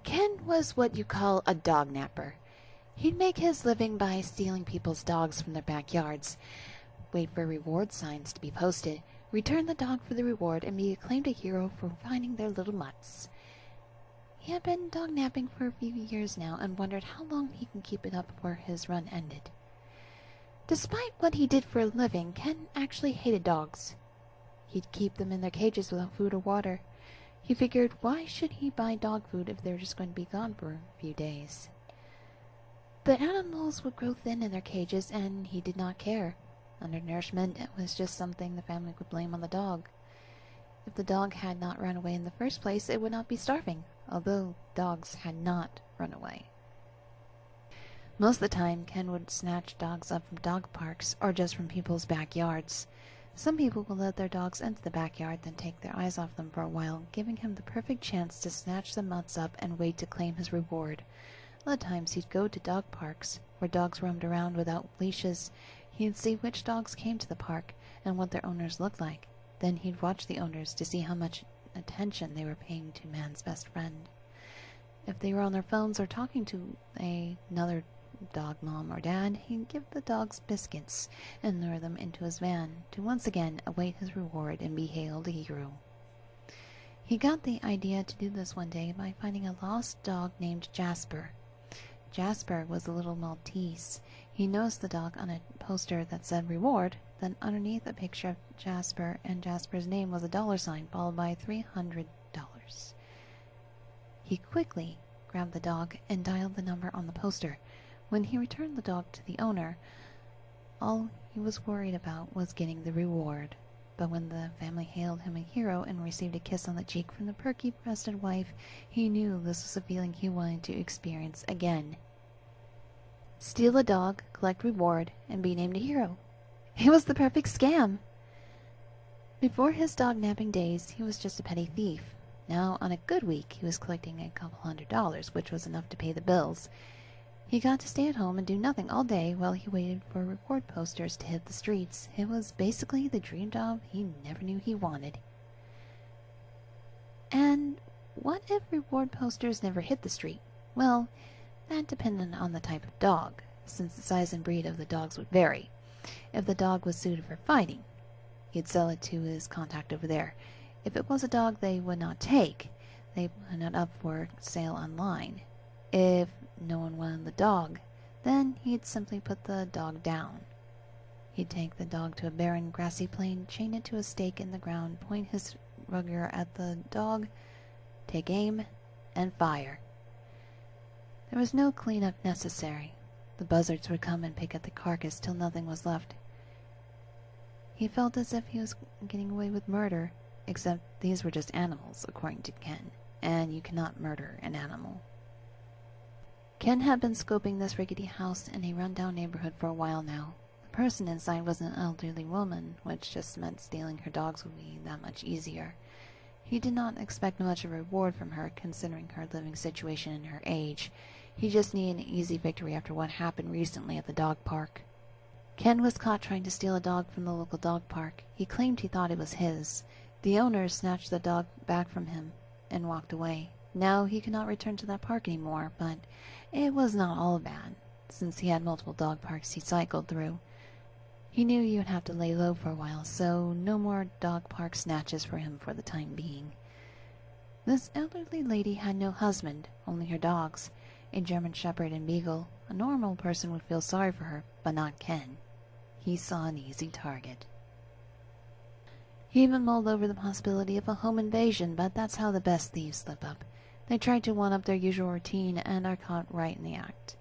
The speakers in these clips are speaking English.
Ken was what you call a dognapper. He'd make his living by stealing people's dogs from their backyards, wait for reward signs to be posted, return the dog for the reward, and be acclaimed a hero for finding their little mutts. He had been dognapping for a few years now and wondered how long he can keep it up before his run ended. Despite what he did for a living, Ken actually hated dogs. He'd keep them in their cages without food or water. He figured, why should he buy dog food if they were just going to be gone for a few days? The animals would grow thin in their cages, and he did not care. Undernourishment was just something the family would blame on the dog. If the dog had not run away in the first place, it would not be starving, although dogs had not run away. Most of the time, Ken would snatch dogs up from dog parks or just from people's backyards. Some people would let their dogs into the backyard, then take their eyes off them for a while, giving him the perfect chance to snatch the mutts up and wait to claim his reward. Other times he'd go to dog parks, where dogs roamed around without leashes. He'd see which dogs came to the park and what their owners looked like. Then he'd watch the owners to see how much attention they were paying to man's best friend. If they were on their phones or talking to another dog mom or dad, he'd give the dogs biscuits and lure them into his van to once again await his reward and be hailed a hero. He got the idea to do this one day by finding a lost dog named Jasper. Jasper was a little Maltese. He noticed the dog on a poster that said reward, then underneath a picture of Jasper and Jasper's name was a $sign followed by $300. He quickly grabbed the dog and dialed the number on the poster. When he returned the dog to the owner, all he was worried about was getting the reward. But when the family hailed him a hero and received a kiss on the cheek from the perky-breasted wife, he knew this was a feeling he wanted to experience again. Steal a dog, collect reward, and be named a hero. It was the perfect scam! Before his dog-napping days, he was just a petty thief. Now, on a good week, he was collecting a couple $100, which was enough to pay the bills. He got to stay at home and do nothing all day while he waited for reward posters to hit the streets. It was basically the dream job he never knew he wanted. And what if reward posters never hit the street? Well, that depended on the type of dog, since the size and breed of the dogs would vary. If the dog was suited for fighting, he'd sell it to his contact over there. If it was a dog they would not take, they put it up for sale online. If no one wanted the dog, then he'd simply put the dog down. He'd take the dog to a barren, grassy plain, chain it to a stake in the ground, point his ruger at the dog, take aim, and fire. There was no cleanup necessary. The buzzards would come and pick at the carcass till nothing was left. He felt as if he was getting away with murder, except these were just animals, according to Ken, and you cannot murder an animal. Ken had been scoping this rickety house in a run-down neighborhood for a while now. The person inside was an elderly woman, which just meant stealing her dogs would be that much easier. He did not expect much of a reward from her, considering her living situation and her age. He just needed an easy victory after what happened recently at the dog park. Ken was caught trying to steal a dog from the local dog park. He claimed he thought it was his. The owner snatched the dog back from him and walked away. Now he could not return to that park anymore, but it was not all bad, since he had multiple dog parks he cycled through. He knew he would have to lay low for a while, so no more dog park snatches for him for the time being. This elderly lady had no husband, only her dogs, a German Shepherd and Beagle. A normal person would feel sorry for her, but not Ken. He saw an easy target. He even mulled over the possibility of a home invasion, but that's how the best thieves slip up. They try to one-up their usual routine and are caught right in the act.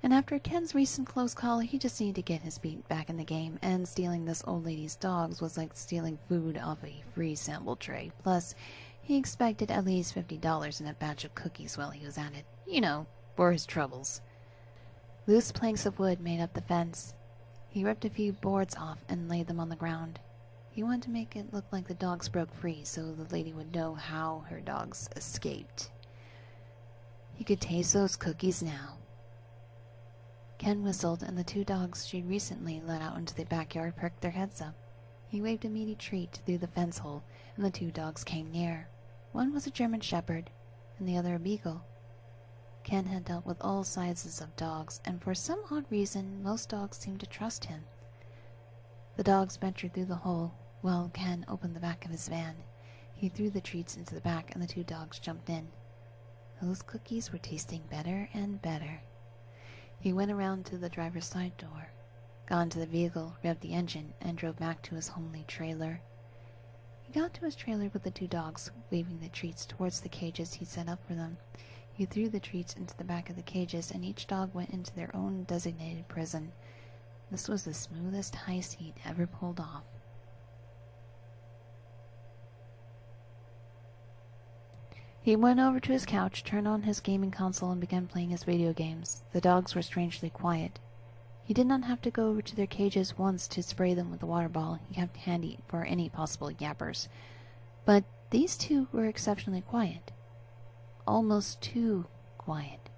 And after Ken's recent close call, he just needed to get his feet back in the game, and stealing this old lady's dogs was like stealing food off a free sample tray. Plus, he expected at least $50 in a batch of cookies while he was at it. You know, for his troubles. Loose planks of wood made up the fence. He ripped a few boards off and laid them on the ground. He wanted to make it look like the dogs broke free so the lady would know how her dogs escaped. He could taste those cookies now. Ken whistled, and the two dogs she'd recently let out into the backyard perked their heads up. He waved a meaty treat through the fence hole, and the two dogs came near. One was a German Shepherd, and the other a Beagle. Ken had dealt with all sizes of dogs, and for some odd reason, most dogs seemed to trust him. The dogs ventured through the hole while Ken opened the back of his van. He threw the treats into the back, and the two dogs jumped in. Those cookies were tasting better and better. He went around to the driver's side door, got into the vehicle, revved the engine, and drove back to his homely trailer. He got to his trailer with the two dogs, waving the treats towards the cages he set up for them. He threw the treats into the back of the cages, and each dog went into their own designated prison. This was the smoothest heist he'd ever pulled off. He went over to his couch, turned on his gaming console, and began playing his video games. The dogs were strangely quiet. He did not have to go over to their cages once to spray them with the water ball he kept handy for any possible yappers. But these two were exceptionally quiet. Almost too quiet.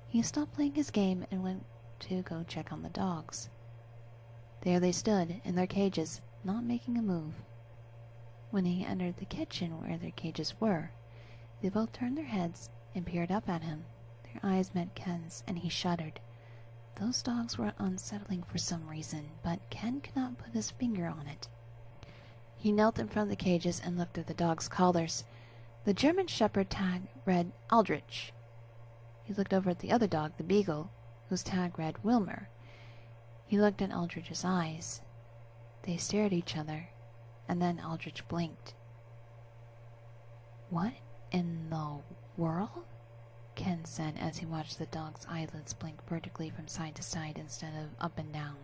He stopped playing his game and went to go check on the dogs. There they stood, in their cages, not making a move. When he entered the kitchen where their cages were, they both turned their heads and peered up at him. Their eyes met Ken's, and he shuddered. Those dogs were unsettling for some reason, but Ken could not put his finger on it. He knelt in front of the cages and looked at the dogs' collars. The German Shepherd tag read Aldrich. He looked over at the other dog, the Beagle, whose tag read Wilmer. He looked at Aldrich's eyes. They stared at each other, and then Aldrich blinked. "What in the world?" Ken said as he watched the dog's eyelids blink vertically from side to side instead of up and down.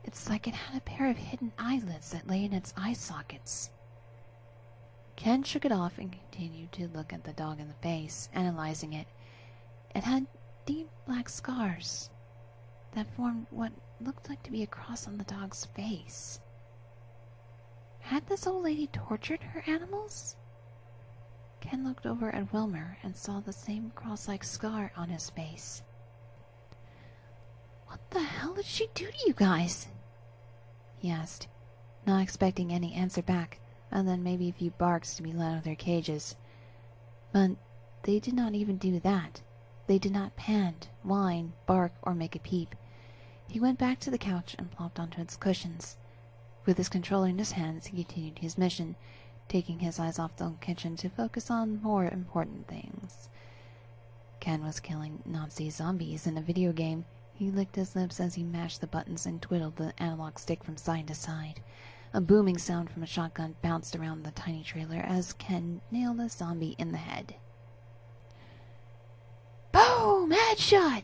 It's like it had a pair of hidden eyelids that lay in its eye sockets. Ken shook it off and continued to look at the dog in the face, analyzing it. It had deep black scars that formed what looked like to be a cross on the dog's face. Had this old lady tortured her animals? Ken looked over at Wilmer and saw the same cross-like scar on his face. "What the hell did she do to you guys?" he asked, not expecting any answer back, and then maybe a few barks to be let out of their cages. But they did not even do that. They did not pant, whine, bark, or make a peep. He went back to the couch and plopped onto its cushions. With his controller in his hands, he continued his mission, taking his eyes off the kitchen to focus on more important things. Ken was killing Nazi zombies in a video game. He licked his lips as he mashed the buttons and twiddled the analog stick from side to side. A booming sound from a shotgun bounced around the tiny trailer as Ken nailed a zombie in the head. Boom! Headshot!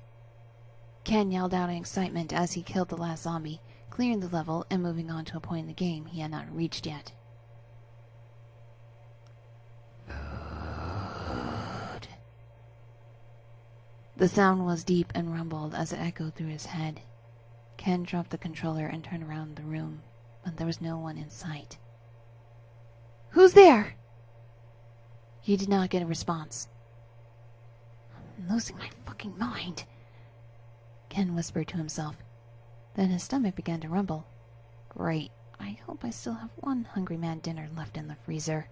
Ken yelled out in excitement as he killed the last zombie, clearing the level and moving on to a point in the game he had not reached yet. The sound was deep and rumbled as it echoed through his head. Ken dropped the controller and turned around the room, but there was no one in sight. "Who's there?" He did not get a response. "I'm losing my fucking mind," Ken whispered to himself. Then his stomach began to rumble. Great, I hope I still have one Hungry Man dinner left in the freezer.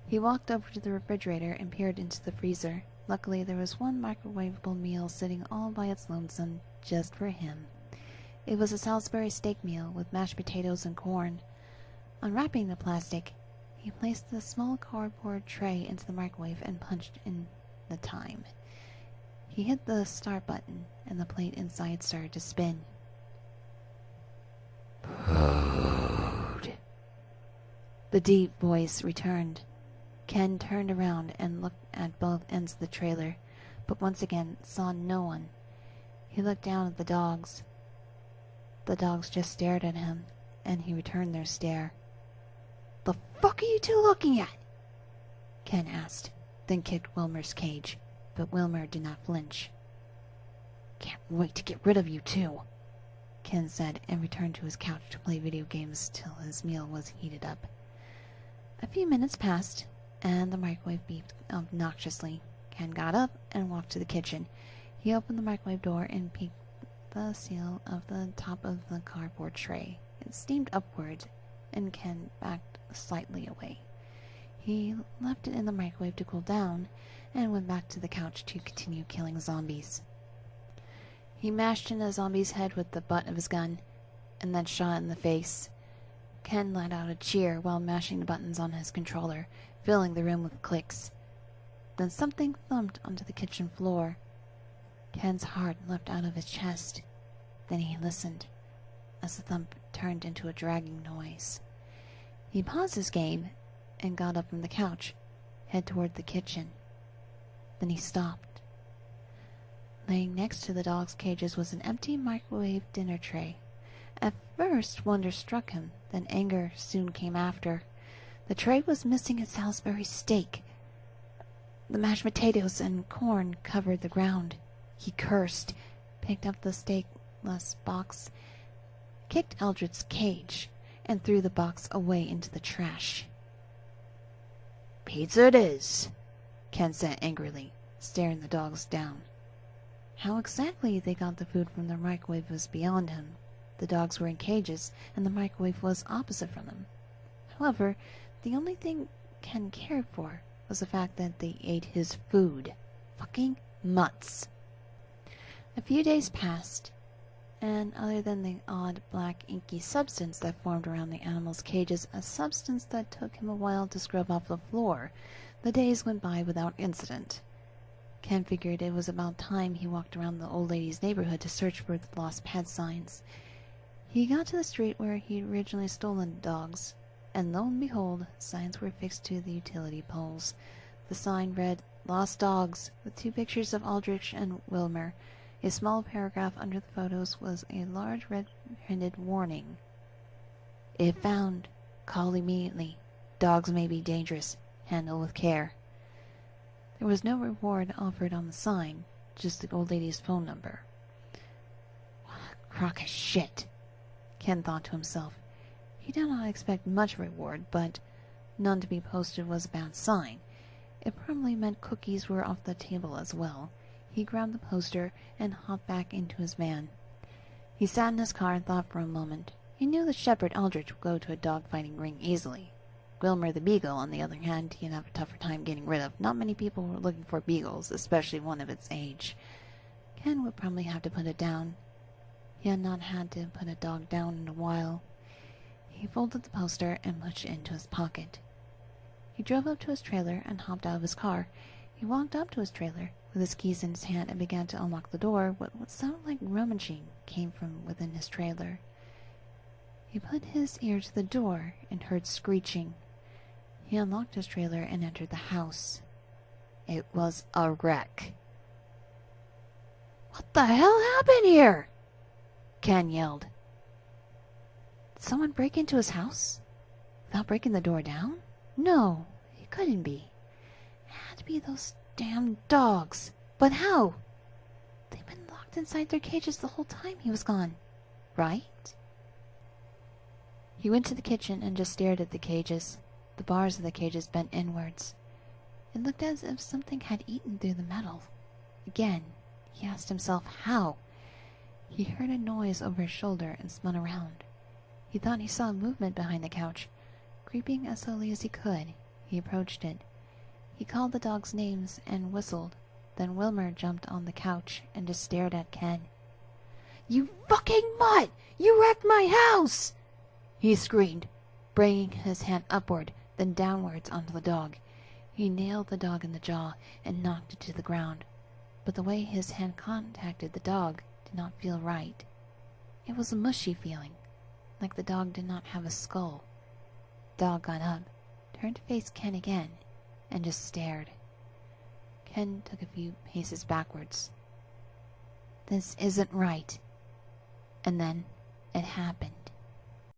He walked over to the refrigerator and peered into the freezer. Luckily, there was one microwavable meal sitting all by its lonesome just for him. It was a Salisbury steak meal with mashed potatoes and corn. Unwrapping the plastic, he placed the small cardboard tray into the microwave and punched in the time. He hit the start button, and the plate inside started to spin. Food. The deep voice returned. Ken turned around and looked at both ends of the trailer, but once again saw no one. He looked down at the dogs. The dogs just stared at him, and he returned their stare. "The fuck are you two looking at?" Ken asked, then kicked Wilmer's cage, but Wilmer did not flinch. "Can't wait to get rid of you two," Ken said, and returned to his couch to play video games till his meal was heated up. A few minutes passed, and the microwave beeped obnoxiously. Ken got up and walked to the kitchen. He opened the microwave door and peeked the seal of the top of the cardboard tray. It steamed upward and Ken backed slightly away. He left it in the microwave to cool down and went back to the couch to continue killing zombies. He mashed in a zombie's head with the butt of his gun and then shot it in the face. Ken let out a cheer while mashing the buttons on his controller, filling the room with clicks. Then something thumped onto the kitchen floor. Ken's heart leapt out of his chest. Then he listened, as the thump turned into a dragging noise. He paused his game and got up from the couch, head toward the kitchen. Then he stopped. Laying next to the dog's cages was an empty microwave dinner tray. At first, wonder struck him, then anger soon came after. The tray was missing its Salisbury steak. The mashed potatoes and corn covered the ground. He cursed, picked up the steakless box, kicked Eldred's cage, and threw the box away into the trash. "Pizza it is," Ken said angrily, staring the dogs down. How exactly they got the food from the microwave was beyond him. The dogs were in cages, and the microwave was opposite from them. However, the only thing Ken cared for was the fact that they ate his food. Fucking mutts. A few days passed, and other than the odd black inky substance that formed around the animals' cages, a substance that took him a while to scrub off the floor, the days went by without incident. Ken figured it was about time he walked around the old lady's neighborhood to search for the lost pet signs. He got to the street where he'd originally stolen the dogs, and lo and behold, signs were fixed to the utility poles. The sign read, "Lost Dogs," with 2 pictures of Aldrich and Wilmer. A small paragraph under the photos was a large red-printed warning. "If found, call immediately. Dogs may be dangerous. Handle with care." There was no reward offered on the sign, just the old lady's phone number. "What a crock of shit," Ken thought to himself. He did not expect much reward, but none to be posted was a bad sign. It probably meant cookies were off the table as well. He grabbed the poster and hopped back into his van. He sat in his car and thought for a moment. He knew that Shepherd Eldridge would go to a dog-fighting ring easily. Wilmer the Beagle, on the other hand, he'd have a tougher time getting rid of. Not many people were looking for beagles, especially one of its age. Ken would probably have to put it down. He had not had to put a dog down in a while. He folded the poster and pushed it into his pocket. He drove up to his trailer and hopped out of his car. He walked up to his trailer with his keys in his hand and began to unlock the door. What sounded like rummaging came from within his trailer. He put his ear to the door and heard screeching. He unlocked his trailer and entered the house. It was a wreck. "What the hell happened here?" Ken yelled. Did someone break into his house without breaking the door down? No, it couldn't be. It had to be those damn dogs. But how? They've been locked inside their cages the whole time he was gone, right? He went to the kitchen and just stared at the cages. The bars of the cages bent inwards. It looked as if something had eaten through the metal. Again, he asked himself how. He heard a noise over his shoulder and spun around. He thought he saw movement behind the couch. Creeping as slowly as he could, he approached it. He called the dogs' names and whistled. Then Wilmer jumped on the couch and just stared at Ken. "You fucking mutt! You wrecked my house!" he screamed, bringing his hand upward, then downwards onto the dog. He nailed the dog in the jaw and knocked it to the ground. But the way his hand contacted the dog did not feel right. It was a mushy feeling, like the dog did not have a skull. The dog got up, turned to face Ken again, and just stared. Ken took a few paces backwards. This isn't right. And then it happened.